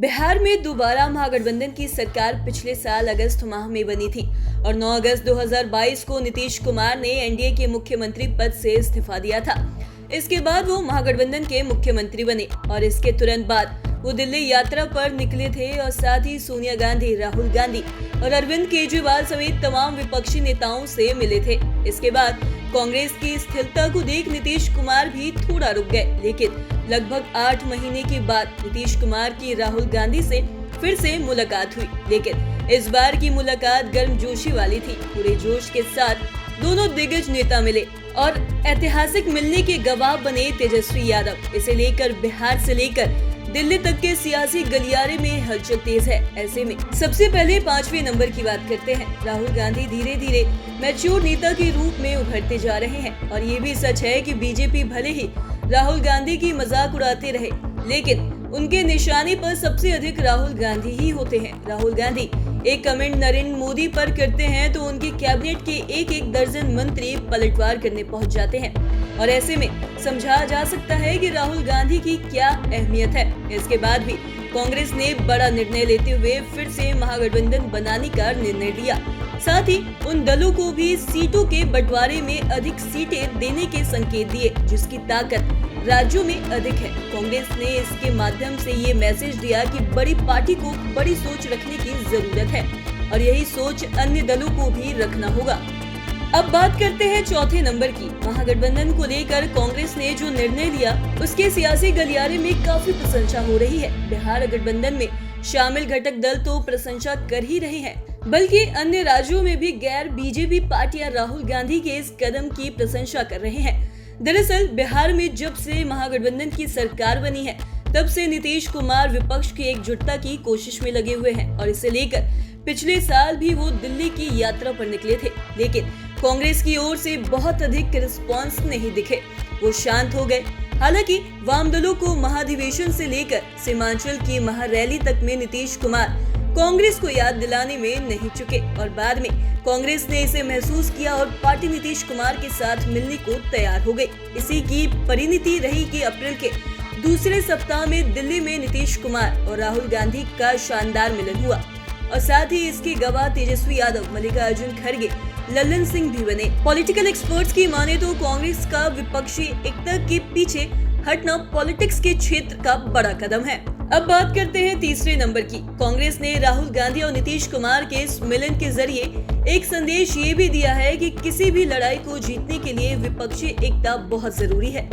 बिहार में दोबारा महागठबंधन की सरकार पिछले साल अगस्त माह में बनी थी और 9 अगस्त 2022 को नीतीश कुमार ने एनडीए के मुख्यमंत्री पद से इस्तीफा दिया था। इसके बाद वो महागठबंधन के मुख्यमंत्री बने और इसके तुरंत बाद वो दिल्ली यात्रा पर निकले थे और साथ ही सोनिया गांधी, राहुल गांधी और अरविंद केजरीवाल समेत तमाम विपक्षी नेताओं से मिले थे। इसके बाद कांग्रेस की स्थिरता को देख नीतीश कुमार भी थोड़ा रुक गए, लेकिन लगभग 8 महीने के बाद नीतीश कुमार की राहुल गांधी से फिर से मुलाकात हुई। लेकिन इस बार की मुलाकात गर्मजोशी वाली थी। पूरे जोश के साथ दोनों दिग्गज नेता मिले और ऐतिहासिक मिलने के गवाह बने तेजस्वी यादव। इसे लेकर बिहार से लेकर दिल्ली तक के सियासी गलियारे में हलचल तेज है। ऐसे में सबसे पहले 5वें नंबर की बात करते हैं। राहुल गांधी धीरे धीरे मैच्योर नेता के रूप में उभरते जा रहे हैं और ये भी सच है कि बीजेपी भले ही राहुल गांधी की मजाक उड़ाते रहे, लेकिन उनके निशाने पर सबसे अधिक राहुल गांधी ही होते हैं। राहुल गांधी एक कमेंट नरेंद्र मोदी पर करते हैं तो उनके कैबिनेट के एक दर्जन मंत्री पलटवार करने पहुंच जाते हैं और ऐसे में समझा जा सकता है कि राहुल गांधी की क्या अहमियत है। इसके बाद भी कांग्रेस ने बड़ा निर्णय लेते हुए फिर से महागठबंधन बनाने का निर्णय लिया। साथ ही उन दलों को भी सीटों के बंटवारे में अधिक सीटें देने के संकेत दिए, जिसकी ताकत राज्यों में अधिक है। कांग्रेस ने इसके माध्यम से ये मैसेज दिया कि बड़ी पार्टी को बड़ी सोच रखने की जरूरत है और यही सोच अन्य दलों को भी रखना होगा। अब बात करते हैं चौथे नंबर की। महागठबंधन को लेकर कांग्रेस ने जो निर्णय लिया उसके सियासी गलियारे में काफी प्रशंसा हो रही है। बिहार गठबंधन में शामिल घटक दल तो प्रशंसा कर ही रहे हैं, बल्कि अन्य राज्यों में भी गैर बीजेपी पार्टियां राहुल गांधी के इस कदम की प्रशंसा कर रहे हैं। दरअसल बिहार में जब से महागठबंधन की सरकार बनी है तब से नीतीश कुमार विपक्ष की एकजुटता की कोशिश में लगे हुए हैं और इसे लेकर पिछले साल भी वो दिल्ली की यात्रा पर निकले थे, लेकिन कांग्रेस की ओर से बहुत अधिक रिस्पांस नहीं दिखे। वो शांत हो गए। हालांकि वाम दलों को महाधिवेशन से लेकर सीमांचल की महारैली तक में नीतीश कुमार कांग्रेस को याद दिलाने में नहीं चुके और बाद में कांग्रेस ने इसे महसूस किया और पार्टी नीतीश कुमार के साथ मिलने को तैयार हो गई। इसी की परिणति रही कि अप्रैल के दूसरे सप्ताह में दिल्ली में नीतीश कुमार और राहुल गांधी का शानदार मिलन हुआ और साथ ही इसके गवाह तेजस्वी यादव, मल्लिकार्जुन खड़गे, लल्लन सिंह भी बने। पॉलिटिकल एक्सपर्ट्स की माने तो कांग्रेस का विपक्षी एकता के पीछे हटना पॉलिटिक्स के क्षेत्र का बड़ा कदम है। अब बात करते हैं तीसरे नंबर की। कांग्रेस ने राहुल गांधी और नीतीश कुमार के इस मिलन के जरिए एक संदेश ये भी दिया है कि किसी भी लड़ाई को जीतने के लिए विपक्षी एकता बहुत जरूरी है।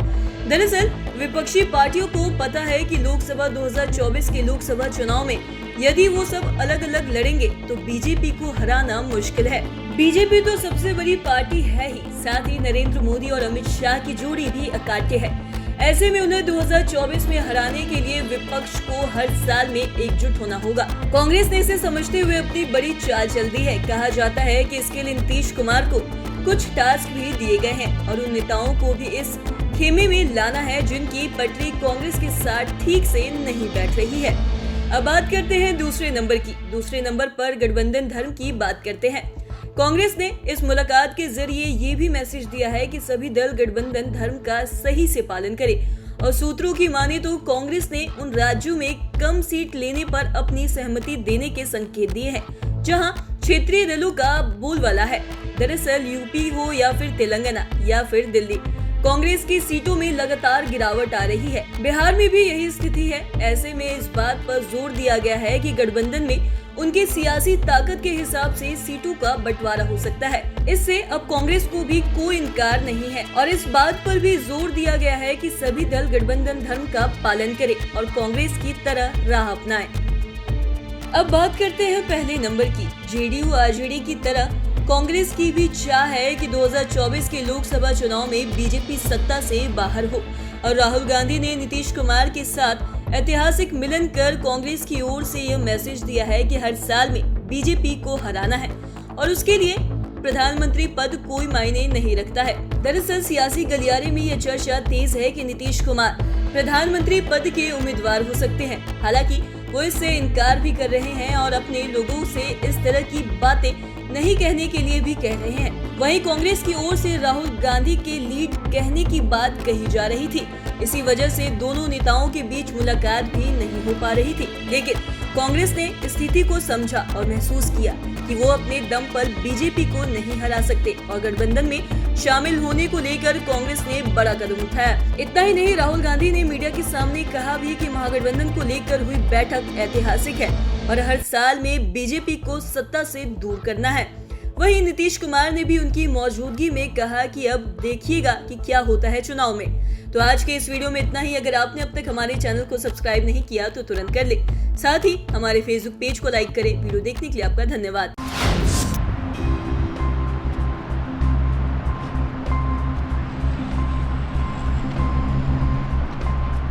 दरअसल विपक्षी पार्टियों को पता है कि लोकसभा 2024 के लोकसभा चुनाव में यदि वो सब अलग अलग लड़ेंगे तो बीजेपी को हराना मुश्किल है। बीजेपी तो सबसे बड़ी पार्टी है ही, साथ ही नरेंद्र मोदी और अमित शाह की जोड़ी भी अकाट्य है। ऐसे में उन्हें 2024 में हराने के लिए विपक्ष को हर साल में एकजुट होना होगा। कांग्रेस ने इसे समझते हुए अपनी बड़ी चाल चल दी है। कहा जाता है कि इसके लिए नीतीश कुमार को कुछ टास्क भी दिए गए हैं और उन नेताओं को भी इस खेमे में लाना है जिनकी पटरी कांग्रेस के साथ ठीक से नहीं बैठ रही है। अब बात करते हैं दूसरे नंबर की। दूसरे नंबर पर गठबंधन धर्म की बात करते हैं। कांग्रेस ने इस मुलाकात के जरिए ये भी मैसेज दिया है कि सभी दल गठबंधन धर्म का सही से पालन करें और सूत्रों की माने तो कांग्रेस ने उन राज्यों में कम सीट लेने पर अपनी सहमति देने के संकेत दिए हैं जहां क्षेत्रीय दलों का बोलबाला है। दरअसल यूपी हो या फिर तेलंगाना या फिर दिल्ली, कांग्रेस की सीटों में लगातार गिरावट आ रही है। बिहार में भी यही स्थिति है। ऐसे में इस बात पर जोर दिया गया है कि गठबंधन में उनके सियासी ताकत के हिसाब से सीटों का बंटवारा हो सकता है। इससे अब कांग्रेस को भी कोई इनकार नहीं है और इस बात पर भी जोर दिया गया है कि सभी दल गठबंधन धर्म का पालन करें और कांग्रेस की तरह राह अपनाएं। अब बात करते हैं पहले नंबर की। जेडीयू आरजेडी की तरह कांग्रेस की भी चाह है कि 2024 के लोकसभा चुनाव में बीजेपी सत्ता से बाहर हो और राहुल गांधी ने नीतीश कुमार के साथ ऐतिहासिक मिलन कर कांग्रेस की ओर से यह मैसेज दिया है कि हर साल में बीजेपी को हराना है और उसके लिए प्रधानमंत्री पद कोई मायने नहीं रखता है। दरअसल सियासी गलियारे में यह चर्चा तेज है कि नीतीश कुमार प्रधानमंत्री पद के उम्मीदवार हो सकते हैं। हालांकि वो इससे इनकार भी कर रहे हैं और अपने लोगों से इस तरह की बातें नहीं कहने के लिए भी कह रहे हैं। वहीं कांग्रेस की ओर से राहुल गांधी के लीड कहने की बात कही जा रही थी इसी वजह से दोनों नेताओं के बीच मुलाकात भी नहीं हो पा रही थी। लेकिन कांग्रेस ने स्थिति को समझा और महसूस किया कि वो अपने दम पर बीजेपी को नहीं हरा सकते और गठबंधन में शामिल होने को लेकर कांग्रेस ने बड़ा कदम उठाया। इतना ही नहीं, राहुल गांधी ने मीडिया के सामने कहा भी कि महागठबंधन को लेकर हुई बैठक ऐतिहासिक है और हर साल में बीजेपी को सत्ता से दूर करना है। वहीं नीतीश कुमार ने भी उनकी मौजूदगी में कहा कि अब देखिएगा कि क्या होता है चुनाव में। तो आज के इस वीडियो में इतना ही। अगर आपने अब तक हमारे चैनल को सब्सक्राइब नहीं किया तो तुरंत कर ले। साथ ही हमारे फेसबुक पेज को लाइक करें। वीडियो देखने के लिए आपका धन्यवाद।